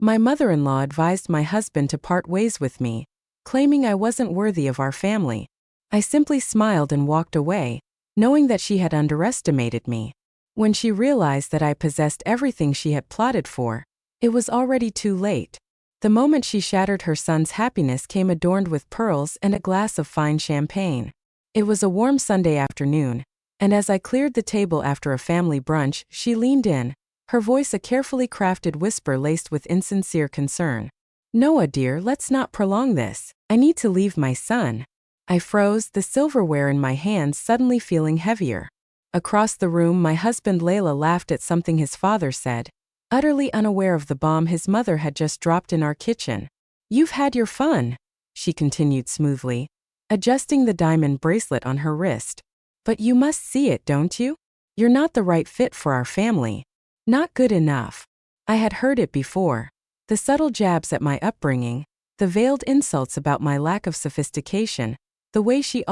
My mother-in-law advised my husband to part ways with me, claiming I wasn't worthy of our family. I simply smiled and walked away, knowing that she had underestimated me. When she realized that I possessed everything she had plotted for, it was already too late. The moment she shattered her son's happiness came adorned with pearls and a glass of fine champagne. It was a warm Sunday afternoon, and as I cleared the table after a family brunch, she leaned in, her voice a carefully crafted whisper laced with insincere concern. "Noah dear, let's not prolong this. I need to leave my son." I froze, the silverware in my hands suddenly feeling heavier. Across the room, my husband Layla laughed at something his father said, utterly unaware of the bomb his mother had just dropped in our kitchen. "You've had your fun," she continued smoothly, adjusting the diamond bracelet on her wrist. "But you must see it, don't you? You're not the right fit for our family. Not good enough." I had heard it before. The subtle jabs at my upbringing, the veiled insults about my lack of sophistication, the way she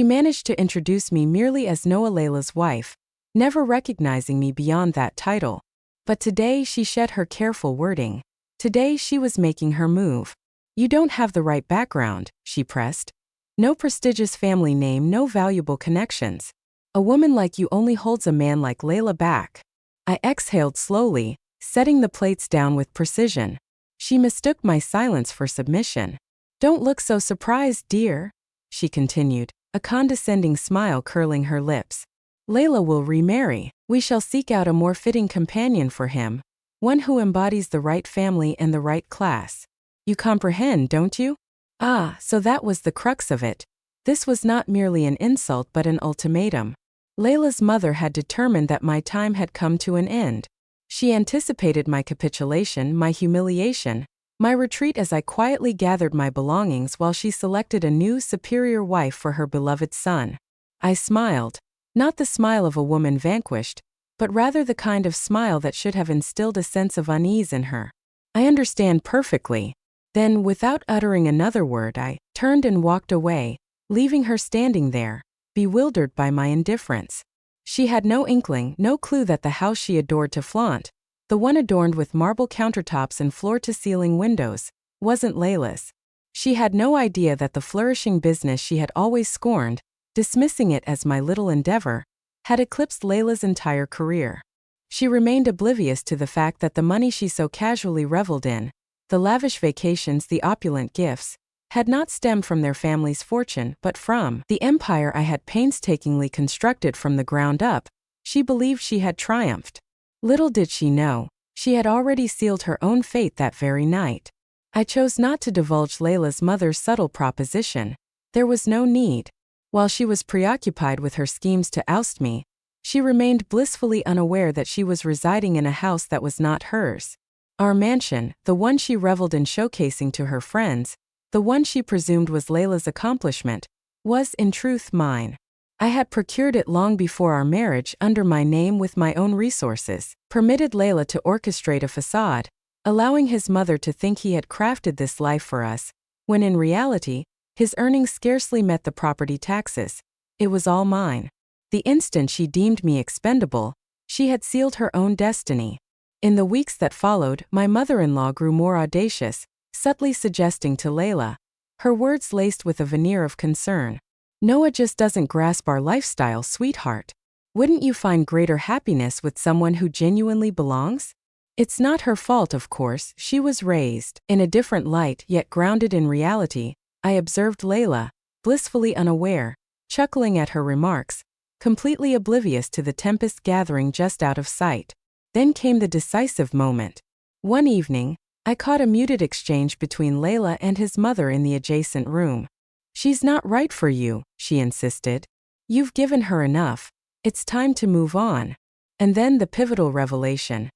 managed to introduce me merely as Noah Layla's wife, never recognizing me beyond that title. But today she shed her careful wording. Today she was making her move. "You don't have the right background," she pressed. "No prestigious family name, no valuable connections. A woman like you only holds a man like Layla back." I exhaled slowly, setting the plates down with precision. She mistook my silence for submission. "Don't look so surprised, dear," she continued, a condescending smile curling her lips. "Layla will remarry. We shall seek out a more fitting companion for him, one who embodies the right family and the right class. You comprehend, don't you?" Ah, so that was the crux of it. This was not merely an insult but an ultimatum. Layla's mother had determined that my time had come to an end. She anticipated my capitulation, my humiliation, my retreat as I quietly gathered my belongings while she selected a new, superior wife for her beloved son. I smiled. Not the smile of a woman vanquished, but rather the kind of smile that should have instilled a sense of unease in her. "I understand perfectly." Then, without uttering another word, I turned and walked away, leaving her standing there, bewildered by my indifference. She had no inkling, no clue that the house she adored to flaunt, the one adorned with marble countertops and floor-to-ceiling windows, wasn't Layla's. She had no idea that the flourishing business she had always scorned, dismissing it as my little endeavor, had eclipsed Layla's entire career. She remained oblivious to the fact that the money she so casually reveled in, the lavish vacations, the opulent gifts, had not stemmed from their family's fortune but from the empire I had painstakingly constructed from the ground up. She believed she had triumphed. Little did she know, she had already sealed her own fate that very night. I chose not to divulge Layla's mother's subtle proposition. There was no need. While she was preoccupied with her schemes to oust me, she remained blissfully unaware that she was residing in a house that was not hers. Our mansion, the one she reveled in showcasing to her friends, the one she presumed was Layla's accomplishment, was in truth mine. I had procured it long before our marriage under my name with my own resources, permitted Layla to orchestrate a facade, allowing his mother to think he had crafted this life for us, when in reality, his earnings scarcely met the property taxes. It was all mine. The instant she deemed me expendable, she had sealed her own destiny. In the weeks that followed, my mother-in-law grew more audacious, subtly suggesting to Layla, her words laced with a veneer of concern, "Noah just doesn't grasp our lifestyle, sweetheart. Wouldn't you find greater happiness with someone who genuinely belongs?" It's not her fault, of course. She was raised in a different light, yet grounded in reality. I observed Layla, blissfully unaware, chuckling at her remarks, completely oblivious to the tempest gathering just out of sight. Then came the decisive moment. One evening, I caught a muted exchange between Layla and his mother in the adjacent room. "She's not right for you," she insisted. "You've given her enough. It's time to move on." And then the pivotal revelation.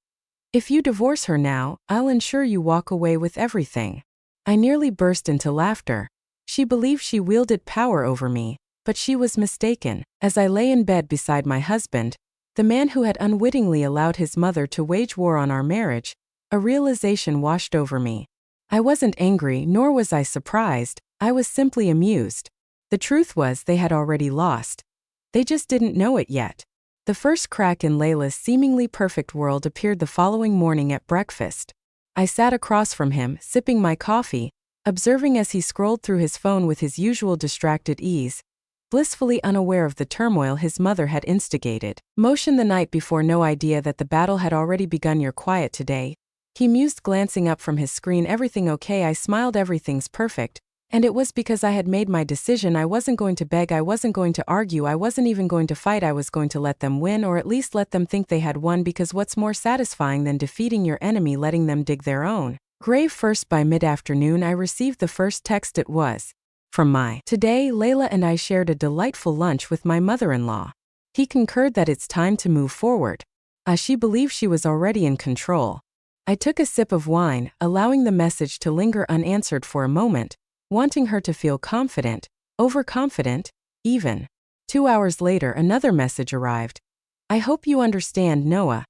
"If you divorce her now, I'll ensure you walk away with everything." I nearly burst into laughter. She believed she wielded power over me, but she was mistaken. As I lay in bed beside my husband, the man who had unwittingly allowed his mother to wage war on our marriage, a realization washed over me. I wasn't angry, nor was I surprised. I was simply amused. The truth was they had already lost. They just didn't know it yet. The first crack in Layla's seemingly perfect world appeared the following morning at breakfast. I sat across from him, sipping my coffee, observing as he scrolled through his phone with his usual distracted ease, blissfully unaware of the turmoil his mother had instigated. Motion the night before, no idea that the battle had already begun. You're quiet today, he mused, glancing up from his screen. Everything okay? I smiled. Everything's perfect. And it was because I had made my decision. I wasn't going to beg, I wasn't going to argue, I wasn't even going to fight. I was going to let them win, or at least let them think they had won, because what's more satisfying than defeating your enemy? Letting them dig their own grave first. By mid-afternoon I received the first text. It was from my today. Layla and I shared a delightful lunch with my mother-in-law. He concurred that it's time to move forward. She believed she was already in control. I took a sip of wine, allowing the message to linger unanswered for a moment, wanting her to feel confident, overconfident, even. 2 hours later another message arrived. I hope you understand, Noah.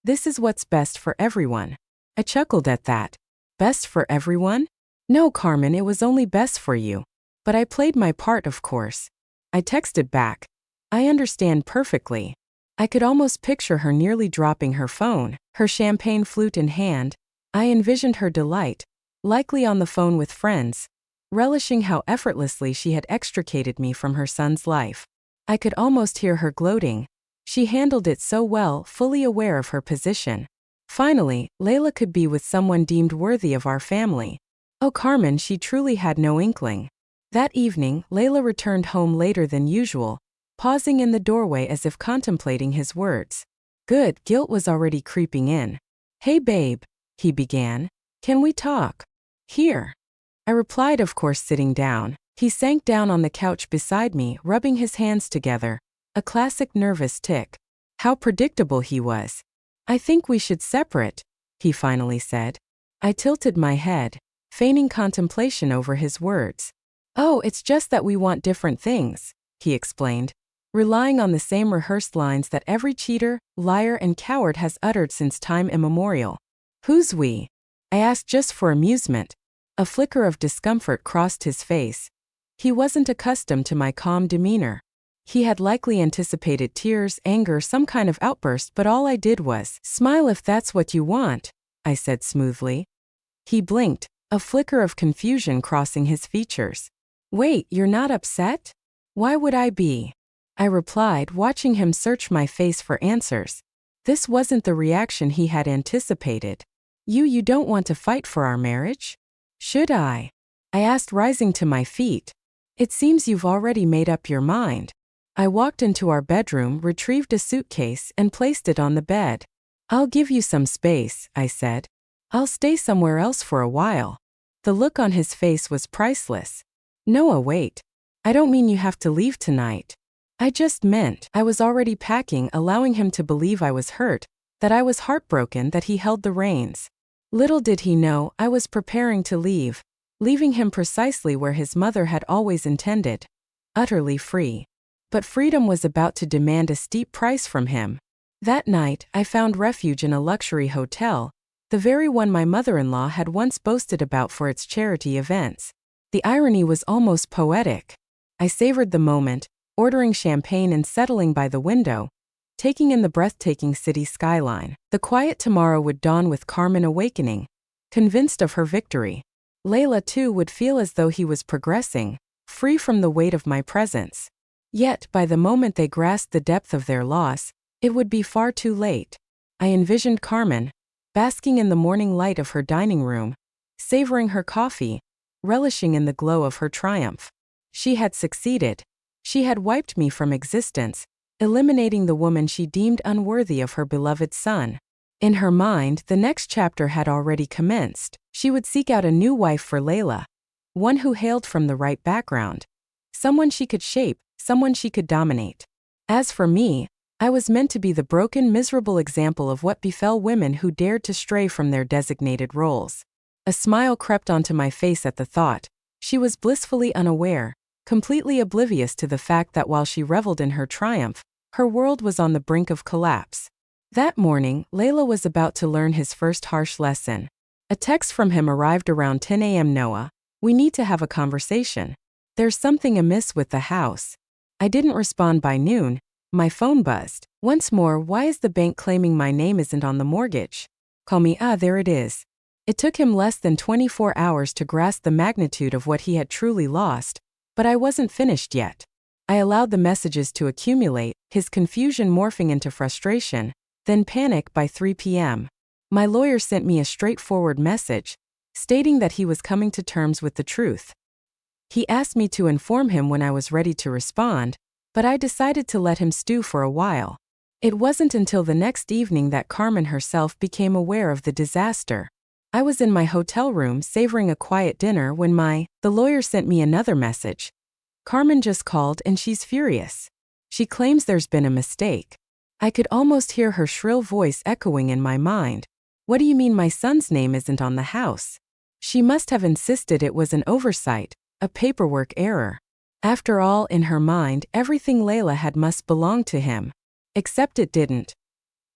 This is what's best for everyone. I chuckled at that. Best for everyone? No, Carmen, it was only best for you. But I played my part, of course. I texted back. I understand perfectly. I could almost picture her nearly dropping her phone, her champagne flute in hand. I envisioned her delight, likely on the phone with friends, relishing how effortlessly she had extricated me from her son's life. I could almost hear her gloating. She handled it so well, fully aware of her position. Finally, Layla could be with someone deemed worthy of our family. Oh, Carmen, she truly had no inkling. That evening, Layla returned home later than usual, pausing in the doorway as if contemplating his words. Good, guilt was already creeping in. Hey babe, he began. Can we talk? Here. I replied, of course, sitting down. He sank down on the couch beside me, rubbing his hands together, a classic nervous tic. How predictable he was. I think we should separate, he finally said. I tilted my head, feigning contemplation over his words. Oh, it's just that we want different things, he explained, relying on the same rehearsed lines that every cheater, liar, and coward has uttered since time immemorial. Who's we? I asked just for amusement. A flicker of discomfort crossed his face. He wasn't accustomed to my calm demeanor. He had likely anticipated tears, anger, some kind of outburst, but all I did was smile. If that's what you want, I said smoothly. He blinked, a flicker of confusion crossing his features. Wait, you're not upset? Why would I be? I replied, watching him search my face for answers. This wasn't the reaction he had anticipated. You don't want to fight for our marriage? Should I? I asked, rising to my feet. It seems you've already made up your mind. I walked into our bedroom, retrieved a suitcase, and placed it on the bed. I'll give you some space, I said. I'll stay somewhere else for a while. The look on his face was priceless. Noah, wait. I don't mean you have to leave tonight. I just meant I was already packing, allowing him to believe I was hurt, that I was heartbroken, that he held the reins. Little did he know, I was preparing to leave, leaving him precisely where his mother had always intended, utterly free. But freedom was about to demand a steep price from him. That night, I found refuge in a luxury hotel, the very one my mother-in-law had once boasted about for its charity events. The irony was almost poetic. I savored the moment, ordering champagne and settling by the window, taking in the breathtaking city skyline. The quiet tomorrow would dawn with Carmen awakening, convinced of her victory. Layla, too, would feel as though he was progressing, free from the weight of my presence. Yet, by the moment they grasped the depth of their loss, it would be far too late. I envisioned Carmen, basking in the morning light of her dining room, savoring her coffee, relishing in the glow of her triumph. She had succeeded. She had wiped me from existence, eliminating the woman she deemed unworthy of her beloved son. In her mind, the next chapter had already commenced. She would seek out a new wife for Layla, one who hailed from the right background, someone she could shape, someone she could dominate. As for me, I was meant to be the broken, miserable example of what befell women who dared to stray from their designated roles. A smile crept onto my face at the thought. She was blissfully unaware, completely oblivious to the fact that while she reveled in her triumph, her world was on the brink of collapse. That morning, Layla was about to learn his first harsh lesson. A text from him arrived around 10 a.m. Noah, we need to have a conversation. There's something amiss with the house. I didn't respond by noon. My phone buzzed. Once more, why is the bank claiming my name isn't on the mortgage? Call me, there it is. It took him less than 24 hours to grasp the magnitude of what he had truly lost, but I wasn't finished yet. I allowed the messages to accumulate, his confusion morphing into frustration, then panic. By 3 p.m. My lawyer sent me a straightforward message, stating that he was coming to terms with the truth. He asked me to inform him when I was ready to respond, but I decided to let him stew for a while. It wasn't until the next evening that Carmen herself became aware of the disaster. I was in my hotel room savoring a quiet dinner when the lawyer sent me another message. Carmen just called and she's furious. She claims there's been a mistake. I could almost hear her shrill voice echoing in my mind. What do you mean my son's name isn't on the house? She must have insisted it was an oversight, a paperwork error. After all, in her mind, everything Layla had must belong to him. Except it didn't.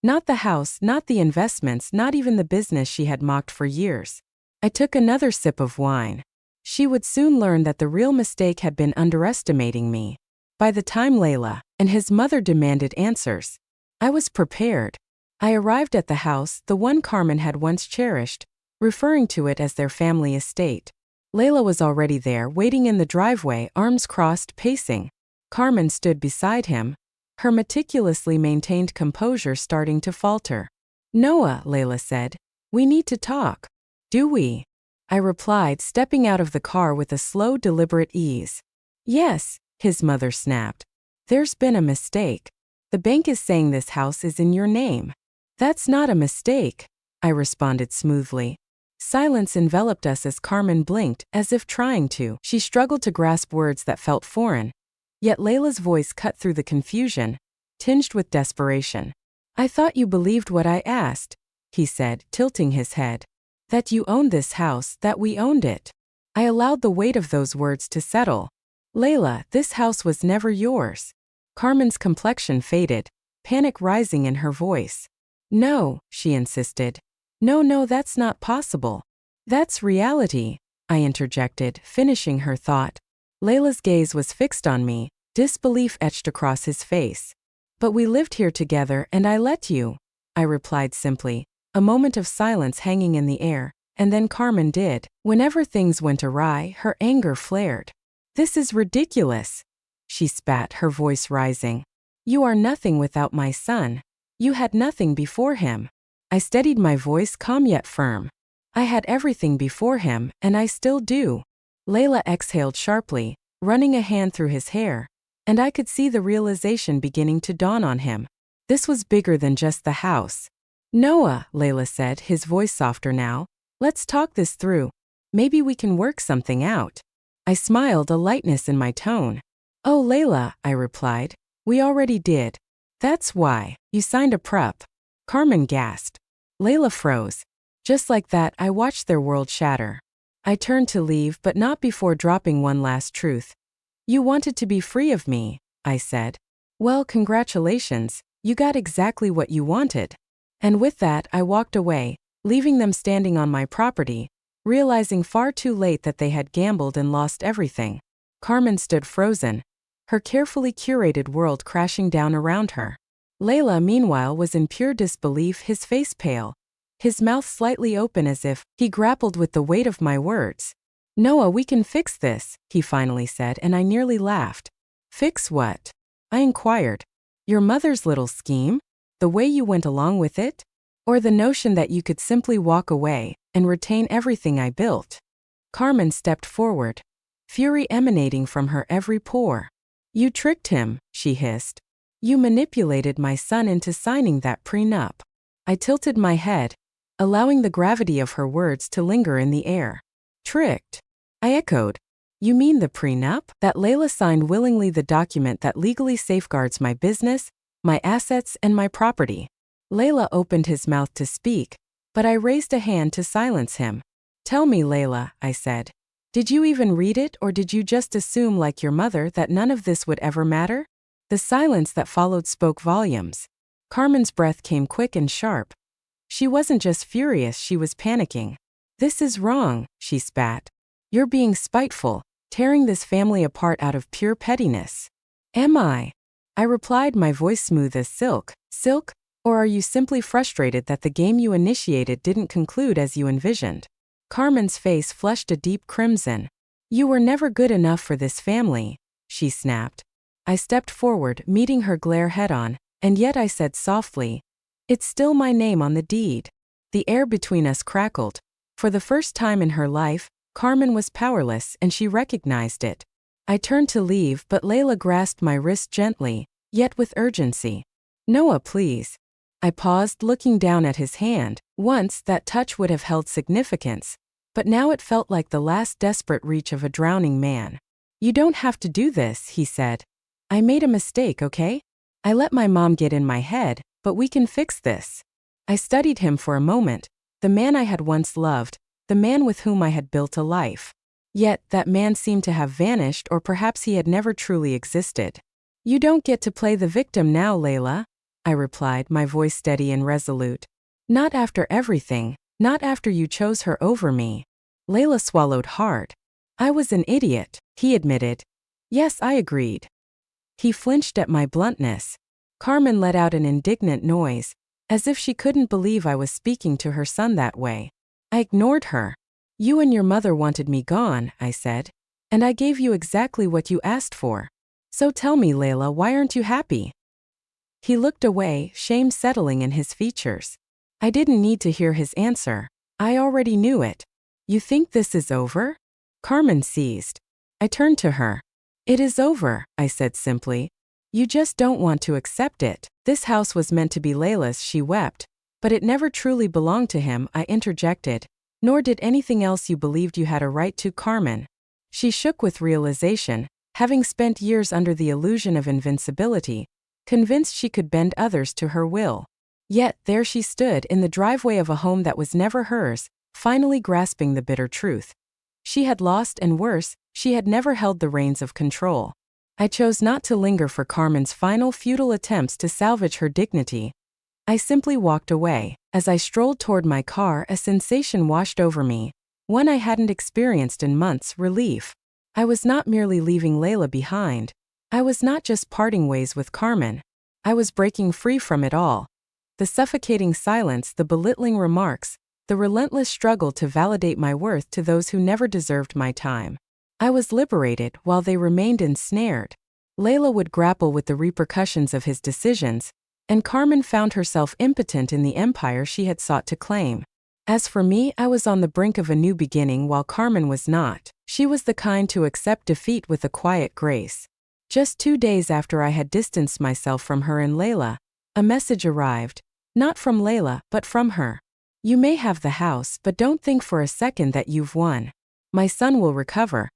Not the house, not the investments, not even the business she had mocked for years. I took another sip of wine. She would soon learn that the real mistake had been underestimating me. By the time Layla and his mother demanded answers, I was prepared. I arrived at the house, the one Carmen had once cherished, referring to it as their family estate. Layla was already there, waiting in the driveway, arms crossed, pacing. Carmen stood beside him, her meticulously maintained composure starting to falter. "Noah," Layla said, "we need to talk." "Do we?" I replied, stepping out of the car with a slow, deliberate ease. "Yes," his mother snapped. "There's been a mistake. The bank is saying this house is in your name." "That's not a mistake," I responded smoothly. Silence enveloped us as Carmen blinked, as if trying to. She struggled to grasp words that felt foreign. Yet Layla's voice cut through the confusion, tinged with desperation. "I thought you believed what I asked," he said, tilting his head. "That you owned this house, that we owned it." I allowed the weight of those words to settle. "Layla, this house was never yours." Carmen's complexion faded, panic rising in her voice. "No," she insisted. No, that's not possible." "That's reality," I interjected, finishing her thought. Layla's gaze was fixed on me, disbelief etched across his face. "But we lived here together and I let you," I replied simply, a moment of silence hanging in the air, and then Carmen did. Whenever things went awry, her anger flared. "This is ridiculous," she spat, her voice rising. "You are nothing without my son. You had nothing before him." I steadied my voice, calm yet firm. "I had everything before him, and I still do." Layla exhaled sharply, running a hand through his hair, and I could see the realization beginning to dawn on him. This was bigger than just the house. "Noah," Layla said, his voice softer now, "let's talk this through. Maybe we can work something out." I smiled, a lightness in my tone. "Oh, Layla," I replied, "we already did. That's why. You signed a prep." Carmen gasped. Layla froze. Just like that, I watched their world shatter. I turned to leave, but not before dropping one last truth. "You wanted to be free of me," I said. "Well, congratulations, you got exactly what you wanted." And with that, I walked away, leaving them standing on my property, realizing far too late that they had gambled and lost everything. Carmen stood frozen, her carefully curated world crashing down around her. Layla, meanwhile, was in pure disbelief, his face pale, his mouth slightly open as if he grappled with the weight of my words. "Noah, we can fix this," he finally said, and I nearly laughed. "Fix what?" I inquired. "Your mother's little scheme? The way you went along with it? Or the notion that you could simply walk away and retain everything I built?" Carmen stepped forward, fury emanating from her every pore. "You tricked him," she hissed. "You manipulated my son into signing that prenup." I tilted my head, allowing the gravity of her words to linger in the air. "Tricked?" I echoed. "You mean the prenup? That Layla signed willingly, the document that legally safeguards my business, my assets, and my property?" Layla opened his mouth to speak, but I raised a hand to silence him. "Tell me, Layla," I said. "Did you even read it, or did you just assume, like your mother, that none of this would ever matter?" The silence that followed spoke volumes. Carmen's breath came quick and sharp. She wasn't just furious, she was panicking. "This is wrong," she spat. "You're being spiteful, tearing this family apart out of pure pettiness." "Am I?" I replied, my voice smooth as silk. "Silk? Or are you simply frustrated that the game you initiated didn't conclude as you envisioned? Carmen's face flushed a deep crimson. You were never good enough for this family, she snapped. I stepped forward, meeting her glare head-on, and yet I said softly, it's still my name on the deed. The air between us crackled. For the first time in her life, Carmen was powerless and she recognized it. I turned to leave, but Layla grasped my wrist gently, yet with urgency. Noah, please. I paused, looking down at his hand. Once, that touch would have held significance, but now it felt like the last desperate reach of a drowning man. You don't have to do this, he said. I made a mistake, okay? I let my mom get in my head, but we can fix this. I studied him for a moment, the man I had once loved, the man with whom I had built a life. Yet, that man seemed to have vanished, or perhaps he had never truly existed. You don't get to play the victim now, Layla, I replied, my voice steady and resolute. Not after everything, not after you chose her over me. Layla swallowed hard. I was an idiot, he admitted. Yes, I agreed. He flinched at my bluntness. Carmen let out an indignant noise, as if she couldn't believe I was speaking to her son that way. I ignored her. You and your mother wanted me gone, I said. And I gave you exactly what you asked for. So tell me, Layla, why aren't you happy? He looked away, shame settling in his features. I didn't need to hear his answer. I already knew it. You think this is over? Carmen seized. I turned to her. It is over, I said simply. You just don't want to accept it. This house was meant to be Layla's, she wept. But it never truly belonged to him, I interjected. Nor did anything else you believed you had a right to, Carmen. She shook with realization, having spent years under the illusion of invincibility, convinced she could bend others to her will. Yet, there she stood in the driveway of a home that was never hers, finally grasping the bitter truth. She had lost, and worse, she had never held the reins of control. I chose not to linger for Carmen's final futile attempts to salvage her dignity. I simply walked away. As I strolled toward my car, a sensation washed over me, one I hadn't experienced in months: relief. I was not merely leaving Layla behind. I was not just parting ways with Carmen. I was breaking free from it all. The suffocating silence, the belittling remarks, the relentless struggle to validate my worth to those who never deserved my time. I was liberated while they remained ensnared. Layla would grapple with the repercussions of his decisions, and Carmen found herself impotent in the empire she had sought to claim. As for me, I was on the brink of a new beginning while Carmen was not. She was the kind to accept defeat with a quiet grace. Just 2 days after I had distanced myself from her and Layla, a message arrived. Not from Layla, but from her. You may have the house, but don't think for a second that you've won. My son will recover.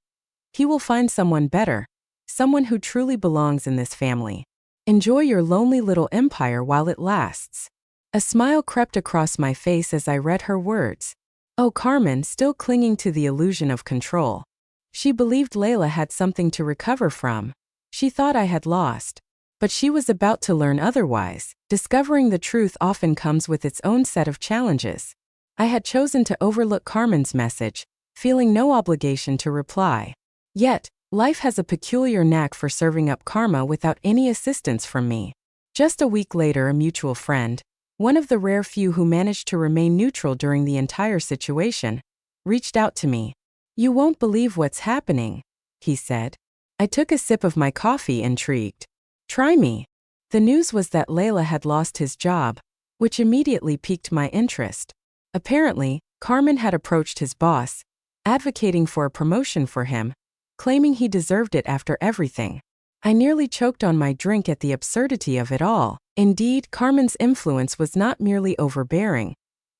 He will find someone better, someone who truly belongs in this family. Enjoy your lonely little empire while it lasts. A smile crept across my face as I read her words. Oh, Carmen, still clinging to the illusion of control. She believed Layla had something to recover from. She thought I had lost. But she was about to learn otherwise. Discovering the truth often comes with its own set of challenges. I had chosen to overlook Carmen's message, feeling no obligation to reply. Yet, life has a peculiar knack for serving up karma without any assistance from me. Just a week later, a mutual friend, one of the rare few who managed to remain neutral during the entire situation, reached out to me. You won't believe what's happening, he said. I took a sip of my coffee, intrigued. Try me. The news was that Layla had lost his job, which immediately piqued my interest. Apparently, Carmen had approached his boss, advocating for a promotion for him, claiming he deserved it after everything. I nearly choked on my drink at the absurdity of it all. Indeed, Carmen's influence was not merely overbearing.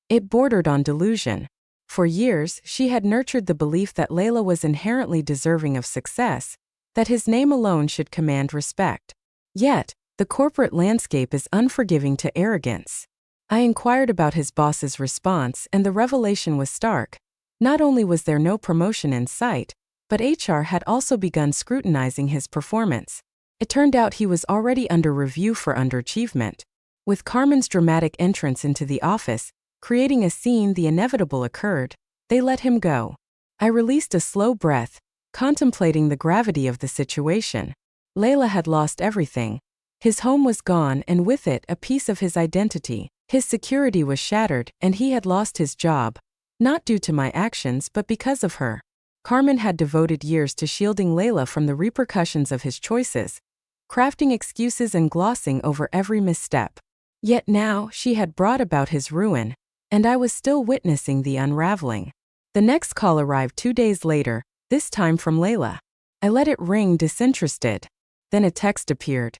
It bordered on delusion. For years, she had nurtured the belief that Layla was inherently deserving of success, that his name alone should command respect. Yet, the corporate landscape is unforgiving to arrogance. I inquired about his boss's response, and the revelation was stark. Not only was there no promotion in sight, but HR had also begun scrutinizing his performance. It turned out he was already under review for underachievement. With Carmen's dramatic entrance into the office, creating a scene, the inevitable occurred. They let him go. I released a slow breath, contemplating the gravity of the situation. Layla had lost everything. His home was gone, and with it, a piece of his identity. His security was shattered, and he had lost his job. Not due to my actions, but because of her. Carmen had devoted years to shielding Layla from the repercussions of his choices, crafting excuses and glossing over every misstep. Yet now, she had brought about his ruin, and I was still witnessing the unraveling. The next call arrived 2 days later, this time from Layla. I let it ring, disinterested. Then a text appeared.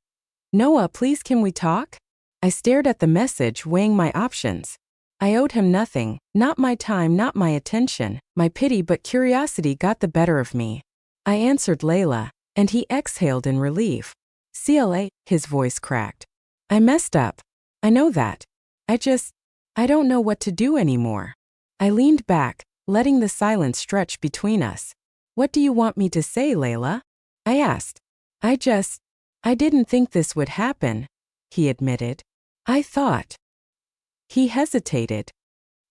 "Noah, please, can we talk?" I stared at the message, weighing my options. I owed him nothing, not my time, not my attention, my pity, but curiosity got the better of me. I answered Layla, and he exhaled in relief. "CLA," his voice cracked. "I messed up. I know that. I don't know what to do anymore." I leaned back, letting the silence stretch between us. "What do you want me to say, Layla?" I asked. I didn't think this would happen," he admitted. "I thought." He hesitated.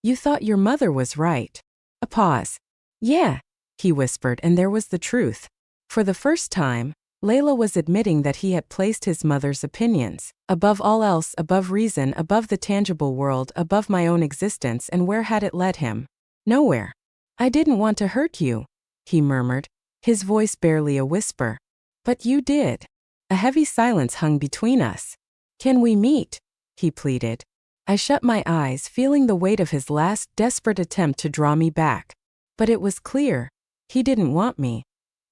"You thought your mother was right." A pause. "Yeah," he whispered, and there was the truth. For the first time, Layla was admitting that he had placed his mother's opinions above all else, above reason, above the tangible world, above my own existence, and where had it led him? Nowhere. "I didn't want to hurt you," he murmured, his voice barely a whisper. "But you did." A heavy silence hung between us. "Can we meet?" he pleaded. I shut my eyes, feeling the weight of his last desperate attempt to draw me back. But it was clear. He didn't want me.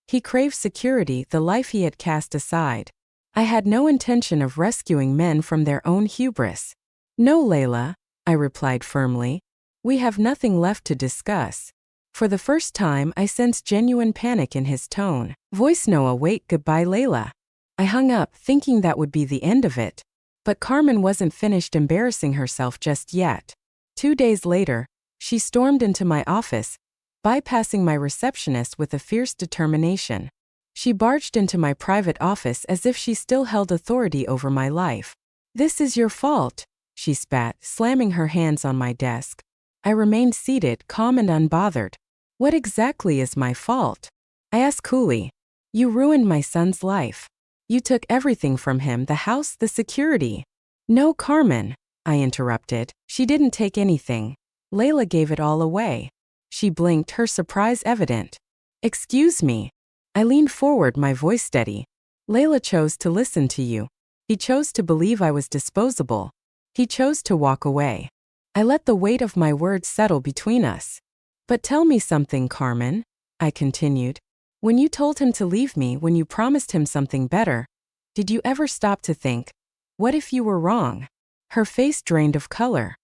He craved security, the life he had cast aside. I had no intention of rescuing men from their own hubris. "No, Layla," I replied firmly. "We have nothing left to discuss." For the first time, I sensed genuine panic in his tone. "Voice Noah, wait, goodbye, Layla." I hung up, thinking that would be the end of it. But Carmen wasn't finished embarrassing herself just yet. 2 days later, she stormed into my office, bypassing my receptionist with a fierce determination. She barged into my private office as if she still held authority over my life. "This is your fault," she spat, slamming her hands on my desk. I remained seated, calm and unbothered. "What exactly is my fault?" I asked coolly. "You ruined my son's life. You took everything from him, the house, the security." "No, Carmen," I interrupted. "She didn't take anything. Layla gave it all away." She blinked, her surprise evident. "Excuse me." I leaned forward, my voice steady. "Layla chose to listen to you. He chose to believe I was disposable. He chose to walk away." I let the weight of my words settle between us. "But tell me something, Carmen," I continued. "When you told him to leave me, when you promised him something better, did you ever stop to think, what if you were wrong?" Her face drained of color.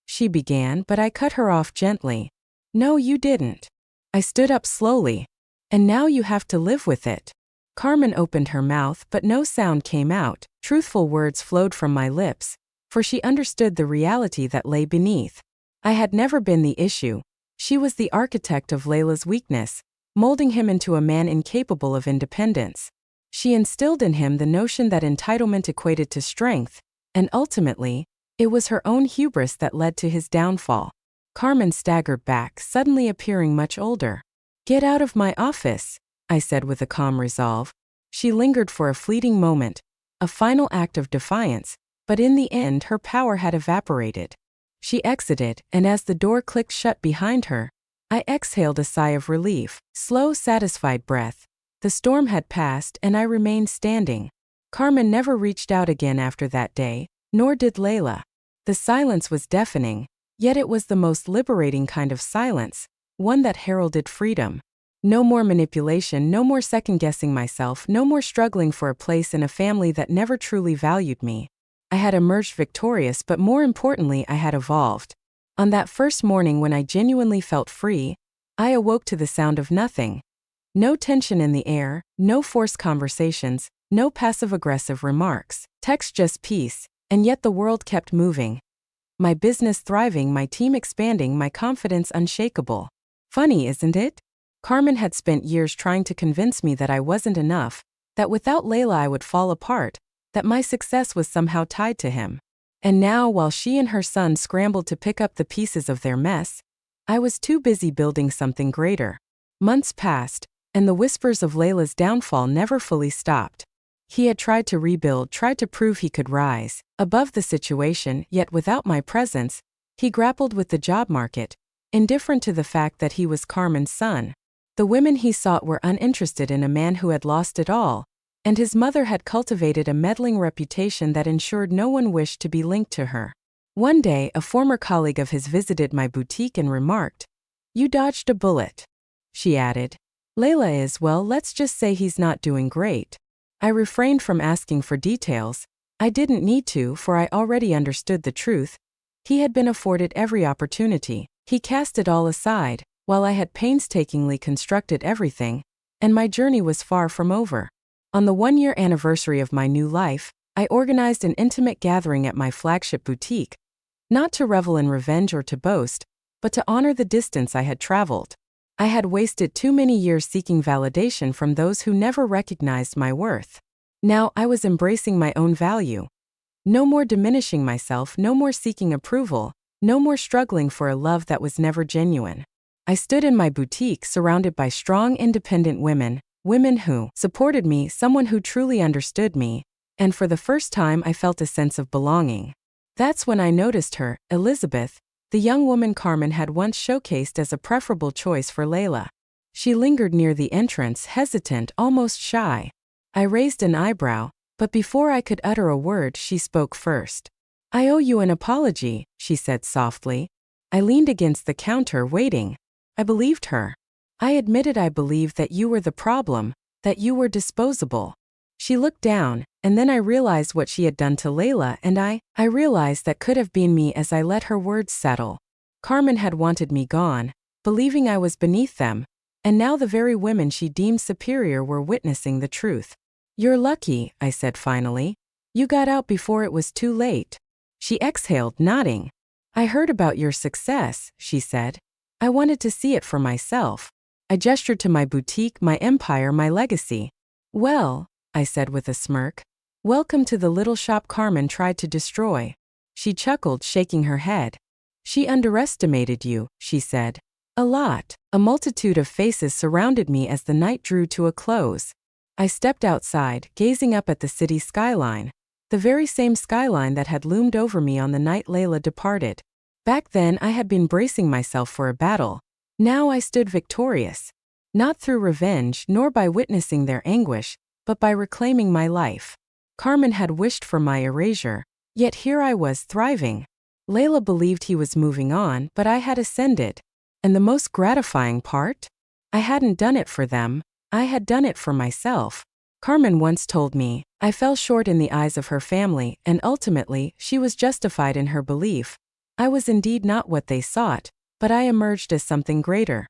She began, but I cut her off gently. "No, you didn't." I stood up slowly. "And now you have to live with it." Carmen opened her mouth, but no sound came out. Truthful words flowed from my lips, for she understood the reality that lay beneath. I had never been the issue. She was the architect of Layla's weakness, molding him into a man incapable of independence. She instilled in him the notion that entitlement equated to strength, and ultimately, it was her own hubris that led to his downfall. Carmen staggered back, suddenly appearing much older. "Get out of my office," I said with a calm resolve. She lingered for a fleeting moment, a final act of defiance, but in the end her power had evaporated. She exited, and as the door clicked shut behind her, I exhaled a sigh of relief, slow, satisfied breath. The storm had passed, and I remained standing. Carmen never reached out again after that day, nor did Layla. The silence was deafening, yet it was the most liberating kind of silence, one that heralded freedom. No more manipulation, no more second-guessing myself, no more struggling for a place in a family that never truly valued me. I had emerged victorious, but more importantly, I had evolved. On that first morning when I genuinely felt free, I awoke to the sound of nothing. No tension in the air, no forced conversations, no passive-aggressive remarks. Text, just peace, and yet the world kept moving. My business thriving, my team expanding, my confidence unshakable. Funny, isn't it? Carmen had spent years trying to convince me that I wasn't enough, that without Layla I would fall apart, that my success was somehow tied to him. And now, while she and her son scrambled to pick up the pieces of their mess, I was too busy building something greater. Months passed, and the whispers of Layla's downfall never fully stopped. He had tried to rebuild, tried to prove he could rise above the situation, yet without my presence, he grappled with the job market, indifferent to the fact that he was Carmen's son. The women he sought were uninterested in a man who had lost it all, and his mother had cultivated a meddling reputation that ensured no one wished to be linked to her. One day, a former colleague of his visited my boutique and remarked, "You dodged a bullet." She added, "Layla is, well, let's just say he's not doing great." I refrained from asking for details. I didn't need to, for I already understood the truth. He had been afforded every opportunity. He cast it all aside, while I had painstakingly constructed everything, and my journey was far from over. On the 1-year anniversary of my new life, I organized an intimate gathering at my flagship boutique, not to revel in revenge or to boast, but to honor the distance I had traveled. I had wasted too many years seeking validation from those who never recognized my worth. Now I was embracing my own value. No more diminishing myself, no more seeking approval, no more struggling for a love that was never genuine. I stood in my boutique surrounded by strong, independent women who supported me, someone who truly understood me, and for the first time I felt a sense of belonging. That's when I noticed her, Elizabeth, the young woman Carmen had once showcased as a preferable choice for Layla. She lingered near the entrance, hesitant, almost shy. I raised an eyebrow, but before I could utter a word, she spoke first. "I owe you an apology," she said softly. I leaned against the counter, waiting. I believed her. I admitted I believed that you were the problem, that you were disposable. She looked down, and then I realized what she had done to Layla, and I realized that could have been me as I let her words settle. Carmen had wanted me gone, believing I was beneath them, and now the very women she deemed superior were witnessing the truth. "You're lucky," I said finally. "You got out before it was too late." She exhaled, nodding. "I heard about your success," she said. "I wanted to see it for myself." I gestured to my boutique, my empire, my legacy. "Well," I said with a smirk, "welcome to the little shop Carmen tried to destroy." She chuckled, shaking her head. "She underestimated you," she said. "A lot." A multitude of faces surrounded me as the night drew to a close. I stepped outside, gazing up at the city skyline, the very same skyline that had loomed over me on the night Layla departed. Back then I had been bracing myself for a battle. Now I stood victorious, not through revenge nor by witnessing their anguish, but by reclaiming my life. Carmen had wished for my erasure, yet here I was thriving. Layla believed he was moving on, but I had ascended. And the most gratifying part? I hadn't done it for them, I had done it for myself. Carmen once told me, I fell short in the eyes of her family, and ultimately, she was justified in her belief. I was indeed not what they sought, but I emerged as something greater.